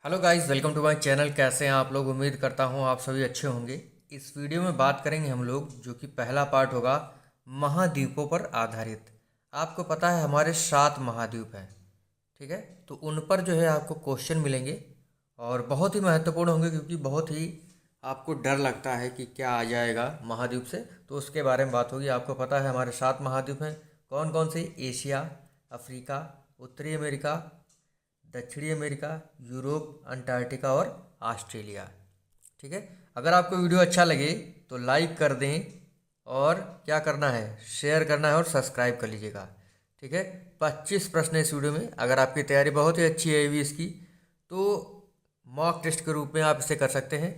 Hello guys, welcome to my channel. कैसे हैं आप लोग? उम्मीद करता हूं आप सभी अच्छे होंगे। इस वीडियो में बात करेंगे हम लोग, जो कि पहला पार्ट होगा महाद्वीपों पर आधारित। आपको पता है हमारे 7 महाद्वीप हैं, ठीक है? तो उन पर जो है आपको क्वेश्चन मिलेंगे और बहुत ही महत्वपूर्ण होंगे, क्योंकि बहुत ही आपको डर लगता है कि क्या आ जाएगा महाद्वीप से। तो उसके बारे में बात होगी। आपको पता है हमारे 7 महाद्वीप हैं। कौन कौन से? एशिया, अफ्रीका, उत्तरी अमेरिका, दक्षिणी अमेरिका, यूरोप, अंटार्कटिका और ऑस्ट्रेलिया। ठीक है। अगर आपको वीडियो अच्छा लगे तो लाइक कर दें, और क्या करना है, शेयर करना है और सब्सक्राइब कर लीजिएगा। ठीक है। 25 प्रश्न है इस वीडियो में। अगर आपकी तैयारी बहुत ही अच्छी है अभी इसकी, तो मॉक टेस्ट के रूप में आप इसे कर सकते हैं।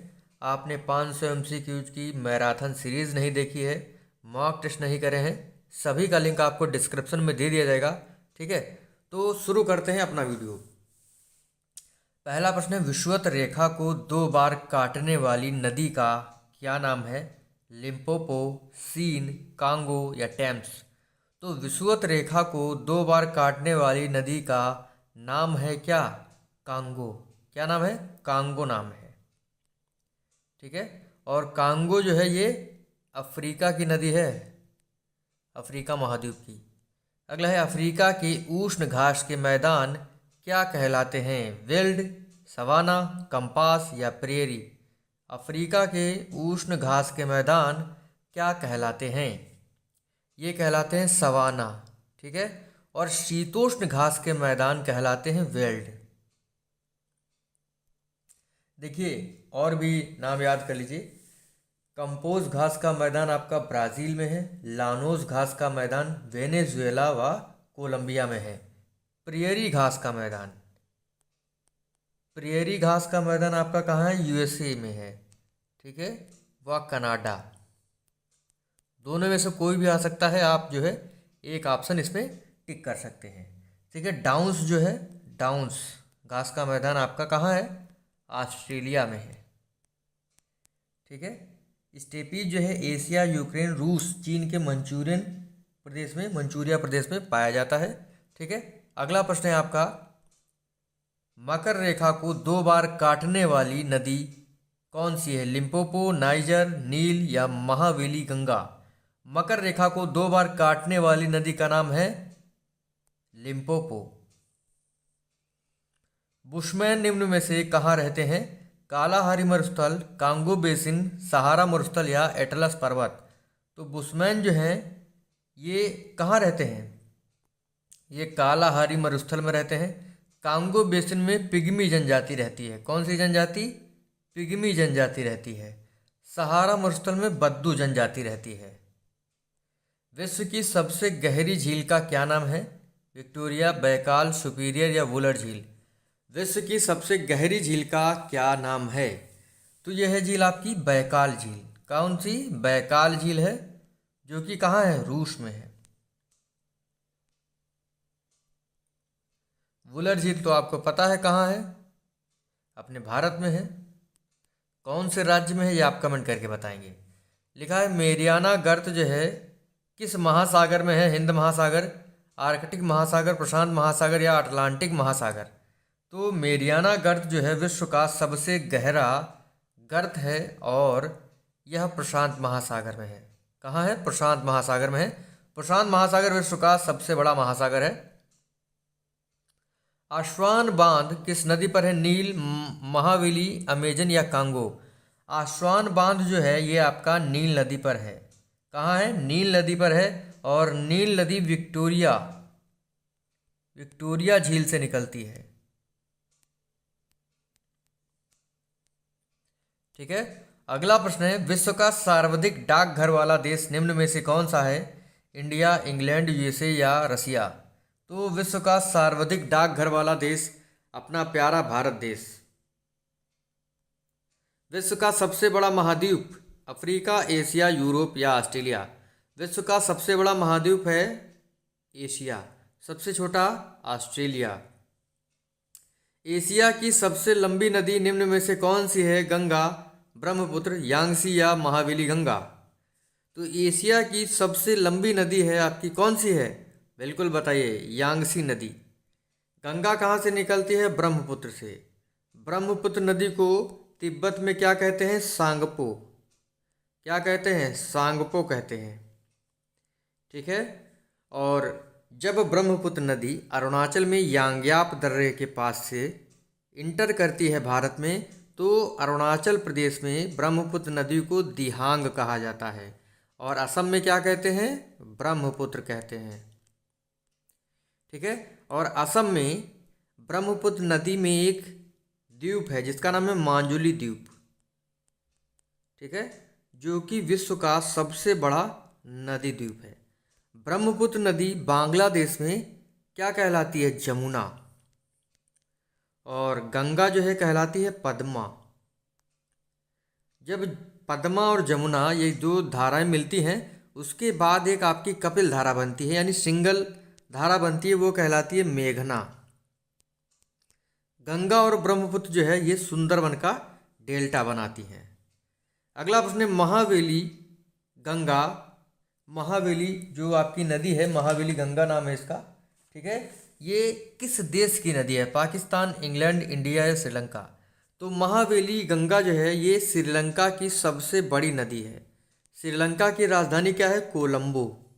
आपने 500 MCQ की मैराथन सीरीज़ नहीं देखी है, मॉक टेस्ट नहीं करे हैं, सभी का लिंक आपको डिस्क्रिप्शन में दे दिया जाएगा। ठीक है। तो शुरू करते हैं अपना वीडियो। पहला प्रश्न है, विषुवत रेखा को 2 बार काटने वाली नदी का क्या नाम है? लिम्पोपो, सीन, कांगो या टेम्स? तो विषुवत रेखा को 2 बार काटने वाली नदी का नाम है क्या? कांगो। क्या नाम है? कांगो नाम है। ठीक है। और कांगो जो है ये अफ्रीका की नदी है, अफ्रीका महाद्वीप की। अगला है, अफ्रीका के उष्ण घास के मैदान क्या कहलाते हैं? वेल्ड, सवाना, कंपास या प्रेरी? अफ्रीका के उष्ण घास के मैदान क्या कहलाते हैं? ये कहलाते हैं सवाना। ठीक है। और शीतोष्ण घास के मैदान कहलाते हैं वेल्ड। देखिए, और भी नाम याद कर लीजिए। कंपोज घास का मैदान आपका ब्राज़ील में है। लानोस घास का मैदान वेनेजुएला व कोलंबिया में है। प्रियरी घास का मैदान, प्रियरी घास का मैदान आपका कहाँ है? USA में है। ठीक है। व कनाडा। दोनों में से कोई भी आ सकता है, आप जो है एक ऑप्शन इसमें टिक कर सकते हैं। ठीक है। डाउन्स जो है, डाउन्स घास का मैदान आपका कहाँ है? ऑस्ट्रेलिया में है। ठीक है। स्टेपीज जो है एशिया, यूक्रेन, रूस, चीन के मंचूरियन प्रदेश में, मंचूरिया प्रदेश में पाया जाता है। ठीक है। अगला प्रश्न है आपका, मकर रेखा को 2 बार काटने वाली नदी कौन सी है? लिम्पोपो, नाइजर, नील या महावेली गंगा? मकर रेखा को 2 बार काटने वाली नदी का नाम है लिम्पोपो। बुशमैन निम्न में से कहाँ रहते हैं? कालाहारी मरुस्थल, कांगो बेसिन, सहारा मरुस्थल या एटलस पर्वत? तो बुशमैन जो हैं ये कहाँ रहते हैं? ये कालाहारी मरुस्थल में रहते हैं। कांगो बेसिन में पिग्मी जनजाति रहती है। कौन सी जनजाति? पिग्मी जनजाति रहती है। सहारा मरुस्थल में बद्दू जनजाति रहती है। विश्व की सबसे गहरी झील का क्या नाम है? विक्टोरिया, बैकाल, सुपीरियर या वुलर झील? विश्व की सबसे गहरी झील का क्या नाम है? तो यह है झील आपकी बैकाल झील। कौन सी? बैकाल झील है, जो कि कहाँ है? रूस में है। वुलर झील तो आपको पता है कहाँ है? अपने भारत में है। कौन से राज्य में है ये आप कमेंट करके बताएंगे। लिखा है, मेरियाना गर्त जो है किस महासागर में है? हिंद महासागर, आर्कटिक महासागर, प्रशांत महासागर या अटलांटिक महासागर? तो मेरियाना गर्त जो है विश्व का सबसे गहरा गर्त है, और यह प्रशांत महासागर में है। कहाँ है? प्रशांत महासागर में है। प्रशांत महासागर विश्व का सबसे बड़ा महासागर है। आस्वान बांध किस नदी पर है? नील, महावेली, अमेजन या कांगो? आस्वान बांध जो है ये आपका नील नदी पर है। कहाँ है? नील नदी पर है। और नील नदी विक्टोरिया, विक्टोरिया झील से निकलती है। ठीक है। अगला प्रश्न है, विश्व का सर्वाधिक डाकघर वाला देश निम्न में से कौन सा है? इंडिया, इंग्लैंड, USA या रसिया? तो विश्व का सर्वाधिक डाकघर वाला देश अपना प्यारा भारत देश। विश्व का सबसे बड़ा महाद्वीप? अफ्रीका, एशिया, यूरोप या ऑस्ट्रेलिया? विश्व का सबसे बड़ा महाद्वीप है एशिया, सबसे छोटा ऑस्ट्रेलिया। एशिया की सबसे लंबी नदी निम्न में से कौन सी है? गंगा, ब्रह्मपुत्र, यांगसी या महावेली गंगा? तो एशिया की सबसे लंबी नदी है आपकी कौन सी है? बिल्कुल बताइए, यांगसी नदी। गंगा कहाँ से निकलती है? ब्रह्मपुत्र से। ब्रह्मपुत्र नदी को तिब्बत में क्या कहते हैं? सांगपो। क्या कहते हैं? सांगपो कहते हैं। ठीक है। और जब ब्रह्मपुत्र नदी अरुणाचल में यांग्याप दर्रे के पास से इंटर करती है भारत में, तो अरुणाचल प्रदेश में ब्रह्मपुत्र नदी को दिहांग कहा जाता है और असम में क्या कहते हैं? ब्रह्मपुत्र कहते हैं। ठीक है। और असम में ब्रह्मपुत्र नदी में एक द्वीप है जिसका नाम है माजुली द्वीप। ठीक है। जो कि विश्व का सबसे बड़ा नदी द्वीप है। ब्रह्मपुत्र नदी बांग्लादेश में क्या कहलाती है? जमुना। और गंगा जो है कहलाती है पद्मा। जब पद्मा और जमुना ये दो धाराएं मिलती हैं, उसके बाद एक आपकी कपिल धारा बनती है, यानी सिंगल धारा बनती है, वो कहलाती है मेघना। गंगा और ब्रह्मपुत्र जो है ये सुंदरवन का डेल्टा बनाती हैं। अगला प्रश्न है महावेली गंगा। महावेली जो आपकी नदी है, महावेली गंगा नाम है इसका। ठीक है। ये किस देश की नदी है? पाकिस्तान, इंग्लैंड, इंडिया या श्रीलंका? तो महावेली गंगा जो है ये श्रीलंका की सबसे बड़ी नदी है। श्रीलंका की राजधानी क्या है? कोलंबो।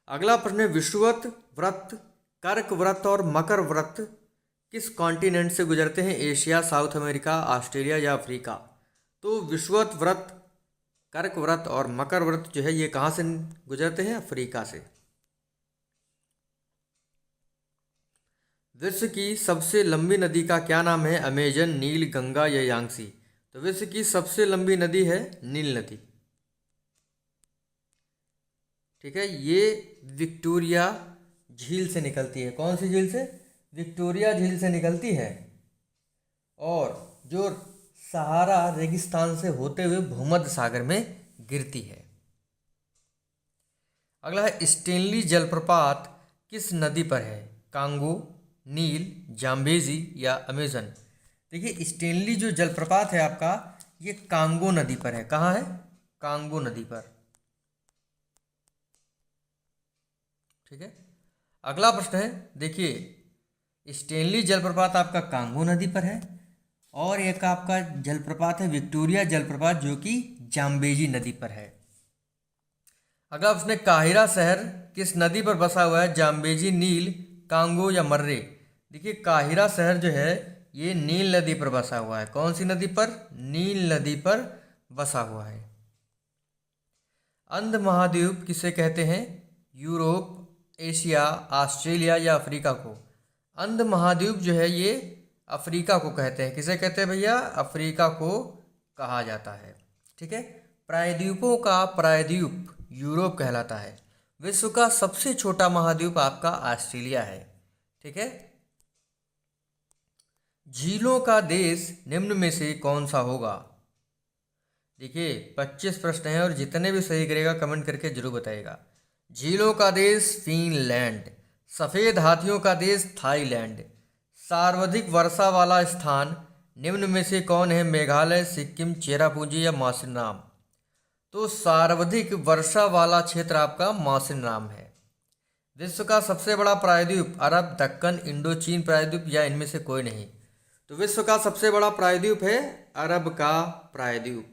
अगला प्रश्न है विषुवत व्रत, कर्क व्रत और मकर व्रत किस कॉन्टिनेंट से गुजरते हैं? एशिया, साउथ अमेरिका, ऑस्ट्रेलिया या अफ्रीका? तो विषुवत व्रत, कर्क व्रत और मकर व्रत जो है ये कहाँ से गुजरते हैं? अफ्रीका से। विश्व की सबसे लंबी नदी का क्या नाम है? अमेजन, नील, गंगा या यांगसी? तो विश्व की सबसे लंबी नदी है नील नदी। ठीक है। ये विक्टोरिया झील से निकलती है। कौन सी झील से? विक्टोरिया झील से निकलती है और जो सहारा रेगिस्तान से होते हुए भूमध्य सागर में गिरती है। अगला है स्टेनली जलप्रपात किस नदी पर है? कांगो, नील, जाम्बेजी या अमेजन? देखिए स्टेनली जो जलप्रपात है आपका ये कांगो नदी पर है। कहाँ है? कांगो नदी पर। ठीक है। अगला प्रश्न है, देखिए स्टेनली जलप्रपात आपका कांगो नदी पर है और एक आपका जलप्रपात है विक्टोरिया जलप्रपात जो कि जाम्बेजी नदी पर है। अगला प्रश्न है काहिरा शहर किस नदी पर बसा हुआ है? जाम्बेजी, नील, कांगो या मर्रे? देखिए काहिरा शहर जो है ये नील नदी पर बसा हुआ है। कौन सी नदी पर? नील नदी पर बसा हुआ है। अंध महाद्वीप किसे कहते हैं? यूरोप, एशिया, ऑस्ट्रेलिया या अफ्रीका को? अंध महाद्वीप जो है ये अफ्रीका को कहते हैं। किसे कहते हैं भैया? अफ्रीका को कहा जाता है। ठीक है। प्रायद्वीपों का प्रायद्वीप यूरोप कहलाता है। विश्व का सबसे छोटा महाद्वीप आपका ऑस्ट्रेलिया है। ठीक है। झीलों का देश निम्न में से कौन सा होगा? देखिए 25 प्रश्न हैं और जितने भी सही करेगा कमेंट करके जरूर बताइएगा। झीलों का देश फिनलैंड, सफ़ेद हाथियों का देश थाईलैंड, सर्वाधिक वर्षा वाला स्थान निम्न में से कौन है? मेघालय, सिक्किम, चेरापूंजी या मौसिनराम? तो सर्वाधिक वर्षा वाला क्षेत्र आपका मौसिनराम है। विश्व का सबसे बड़ा प्रायद्वीप अरब, दक्कन, इंडोचीन प्रायद्वीप या इनमें से कोई नहीं? तो विश्व का सबसे बड़ा प्रायद्वीप है अरब का प्रायद्वीप।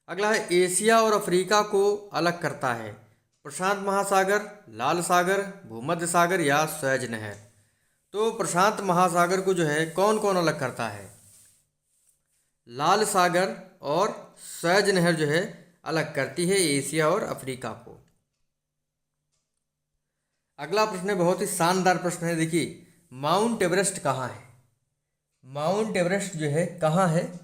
अगला है एशिया और अफ्रीका को अलग करता है प्रशांत महासागर, लाल सागर, भूमध्य सागर या स्वेज नहर? तो प्रशांत महासागर को जो है कौन कौन अलग करता है? लाल सागर और स्वेज नहर जो है अलग करती है एशिया और अफ्रीका को। अगला प्रश्न है बहुत ही शानदार प्रश्न है। देखिए माउंट एवरेस्ट कहाँ है? माउंट एवरेस्ट जो है कहाँ है?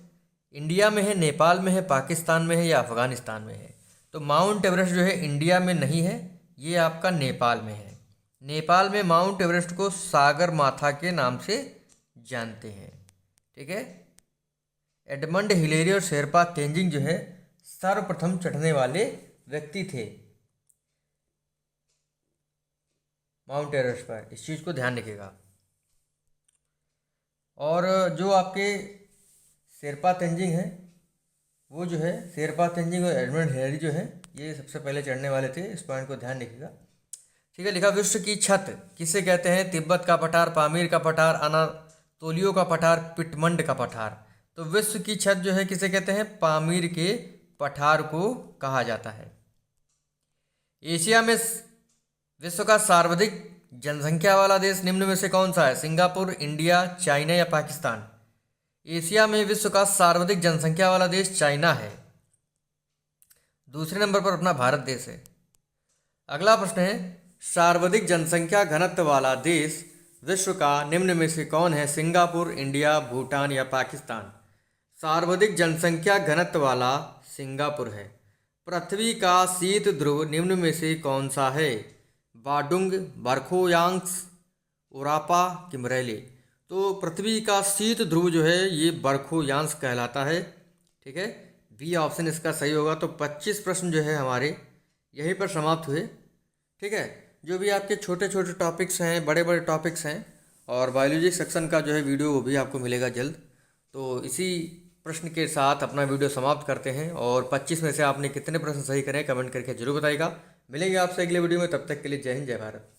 इंडिया में है, नेपाल में है, पाकिस्तान में है या अफगानिस्तान में है? तो माउंट एवरेस्ट जो है इंडिया में नहीं है, ये आपका नेपाल में है। नेपाल में माउंट एवरेस्ट को सागर माथा के नाम से जानते हैं। ठीक है। एडमंड हिलेरी और शेरपा तेंजिंग जो है सर्वप्रथम चढ़ने वाले व्यक्ति थे माउंट एवरेस्ट पर। इस चीज़ को ध्यान रखिएगा। और जो आपके शेरपा तेंजिंग है वो जो है शेरपा तेंजिंग और एडमंड हिलेरी जो है ये सबसे पहले चढ़ने वाले थे। इस पॉइंट को ध्यान रखिएगा। ठीक है। लिखा विश्व की छत किसे कहते हैं? तिब्बत का पठार, पामीर का पठार, अनातोलियो का पठार, पिटमंड का पठार। तो विश्व की छत जो है किसे कहते हैं? पामीर के पठार को कहा जाता है। एशिया में विश्व का सर्वाधिक जनसंख्या वाला देश निम्न में से कौन सा है? सिंगापुर, इंडिया, चाइना या पाकिस्तान? एशिया में विश्व का सर्वाधिक जनसंख्या वाला देश चाइना है। दूसरे नंबर पर अपना भारत देश है। अगला प्रश्न है, सर्वाधिक जनसंख्या घनत्व वाला देश विश्व का निम्न में से कौन है? सिंगापुर, इंडिया, भूटान या पाकिस्तान? सर्वाधिक जनसंख्या घनत्व वाला सिंगापुर है। पृथ्वी का शीत ध्रुव निम्न में से कौन सा है? बाडुंग, बरखोयांग्स, ओरापा, किमरेले। तो पृथ्वी का शीत ध्रुव जो है ये बरखोयांश कहलाता है। ठीक है, बी ऑप्शन इसका सही होगा। तो 25 प्रश्न जो है हमारे यहीं पर समाप्त हुए। ठीक है, जो भी आपके छोटे छोटे टॉपिक्स हैं, बड़े बड़े टॉपिक्स हैं, और बायोलॉजी सेक्शन का जो है वीडियो वो भी आपको मिलेगा जल्द। तो इसी प्रश्न के साथ अपना वीडियो समाप्त करते हैं। और 25 में से आपने कितने प्रश्न सही करें कमेंट करके जरूर बताइएगा। मिलेंगे आपसे अगले वीडियो में, तब तक के लिए जय हिंद, जय भारत।